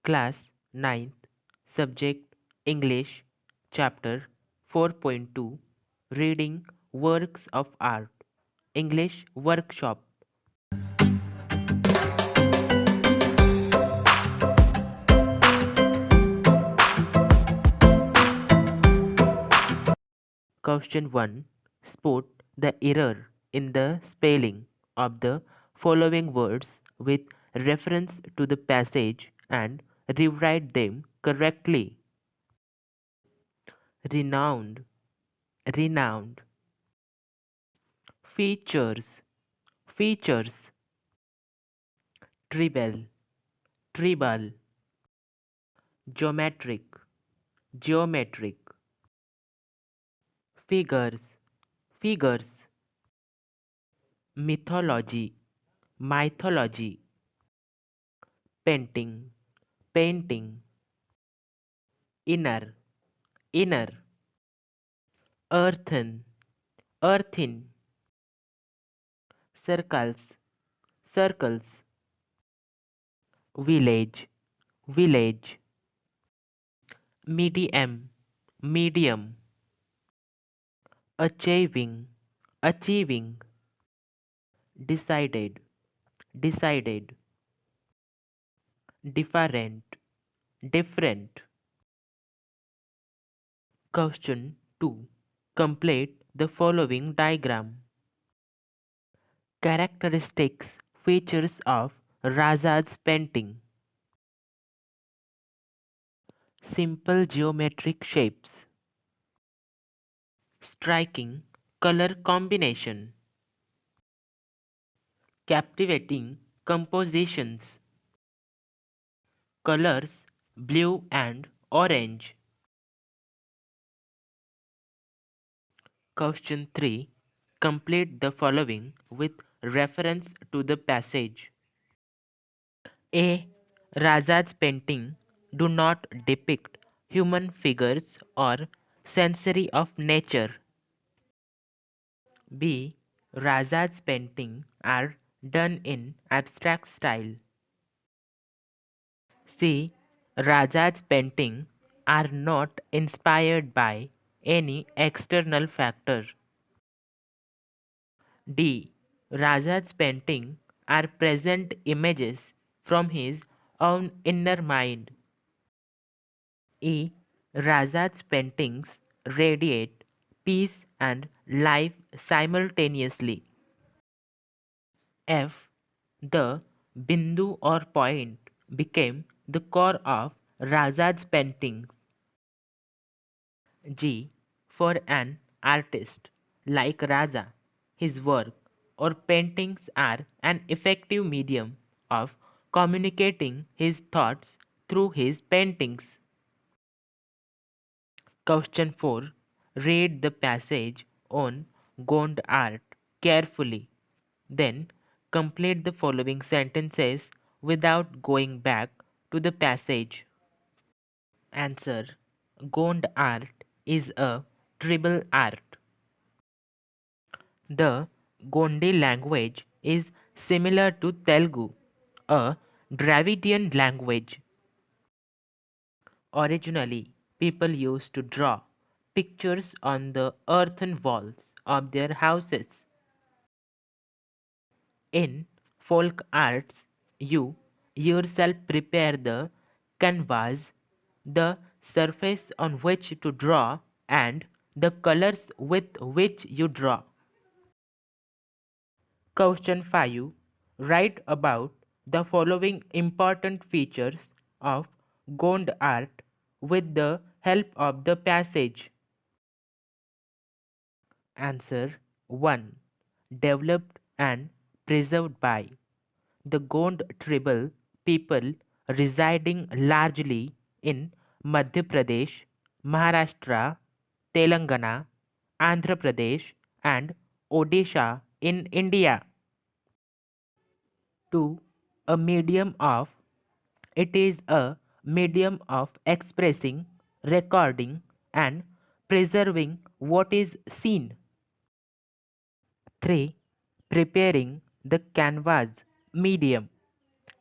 Class ninth, Subject English, Chapter 4.2, Reading Works of Art, English Workshop. Question 1. Spot the error in the spelling of the following words with reference to the passage and rewrite them correctly. Renowned, renowned. Features, features. Tribal, tribal. Geometric, geometric. Figures, figures. Mythology, mythology. Painting, painting. Inner, inner. Earthen, earthen. Circles, circles. Village, village. Medium, medium. Achieving, achieving. Decided, decided. Different, different. Question 2. Complete the following diagram. Characteristics, features of Raza's painting. Simple geometric shapes. Striking color combination. Captivating compositions. Colors blue and orange. Question 3. Complete the following with reference to the passage. A. Raza's painting do not depict human figures or sensory of nature. B. Raza's paintings are done in abstract style. C. Raza's paintings are not inspired by any external factor. D. Raza's paintings are present images from his own inner mind. E. Raza's paintings radiate peace and life simultaneously. F. The bindu or point became the core of Raza's painting. G. For an artist like Raza, his work or paintings are an effective medium of communicating his thoughts through his paintings. Question 4. Read the passage on Gond art carefully. Then complete the following sentences without going back to the passage. Answer. Gond art is a tribal art. The Gondi language is similar to Telugu, a Dravidian language. Originally, people used to draw pictures on the earthen walls of their houses. In folk arts, you yourself prepare the canvas, the surface on which to draw, and the colors with which you draw. Question 5. Write about the following important features of Gond art with the help of the passage. Answer 1. Developed and preserved by the Gond tribal people residing largely in Madhya Pradesh, Maharashtra, Telangana, Andhra Pradesh, and Odisha in India. 2. A medium of It is a medium of expressing, recording, and preserving what is seen. 3. Preparing the canvas medium.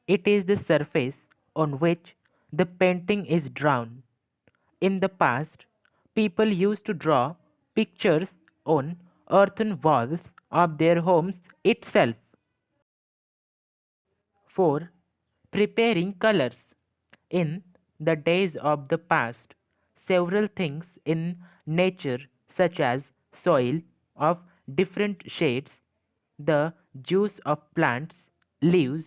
It is the surface on which The painting is drawn. In the past, people used to draw pictures on earthen walls of their homes itself. 4. Preparing colors. In the days of the past, several things in nature, such as soil of different shades, the juice of plants, leaves,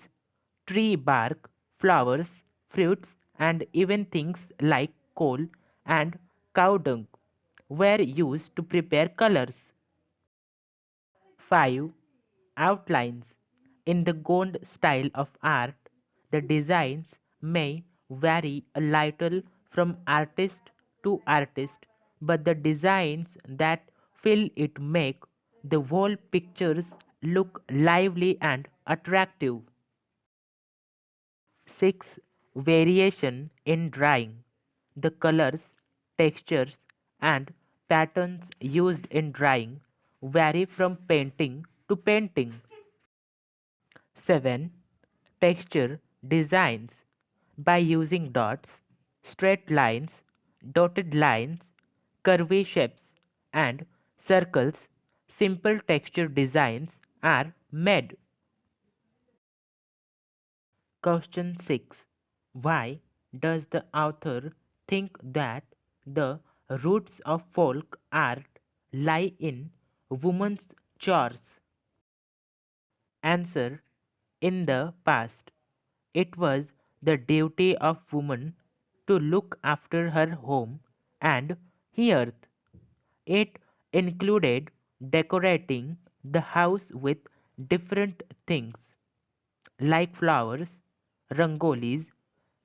tree bark, flowers, fruits, and even things like coal and cow dung, were used to prepare colors. 5. Outlines. In the Gond style of art, the designs may vary a little from artist to artist, but the designs that fill it make the whole pictures look lively and attractive. 6. Variation in drawing. The colors, textures, and patterns used in drawing vary from painting to painting. 7. Texture designs. By using dots, straight lines, dotted lines, curvy shapes, and circles, simple texture designs are made. Question 6. Why does the author think that the roots of folk art lie in women's chores? Answer. In the past, it was the duty of woman to look after her home and hearth. It included decorating the house with different things like flowers, rangolis.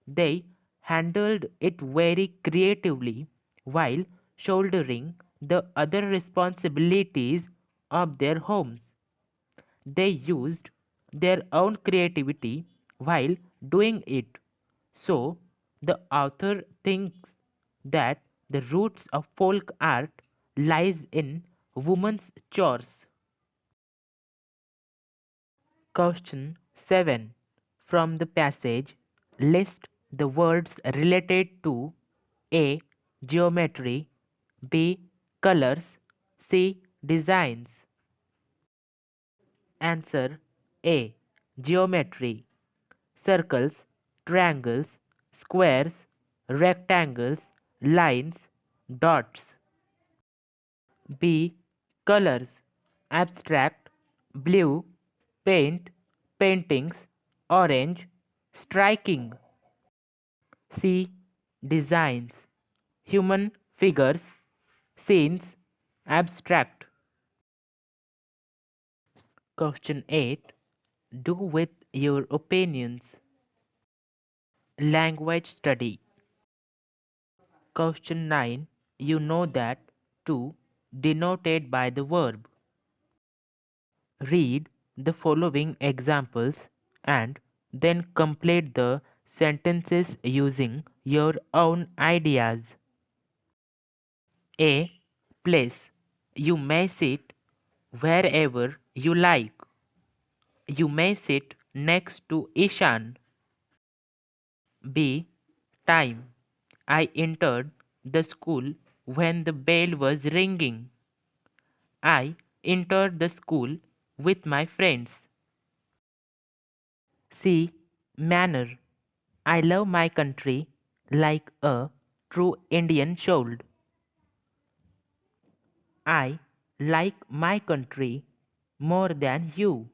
They handled it very creatively while shouldering the other responsibilities of their homes. They used their own creativity while doing it. So, the author thinks that the roots of folk art lies in women's chores. Question 7. From the passage, list the words related to A. Geometry, B. Colors, C. Designs. Answer. A. Geometry. Circles, triangles, squares, rectangles, lines, dots. B. Colors, abstract, blue, paint, paintings, orange, striking. C. Designs, human figures, scenes, abstract. Question 8. Do with your opinions. Language study. Question 9. You know that to denoted by the verb. Read the following examples and then complete the sentences using your own ideas. A. Place. You may sit wherever you like. You may sit next to Ishan. B. Time. I entered the school when the bell was ringing. I entered the school with my friends. C. Manner. I love my country like a true Indian should. I like my country more than you.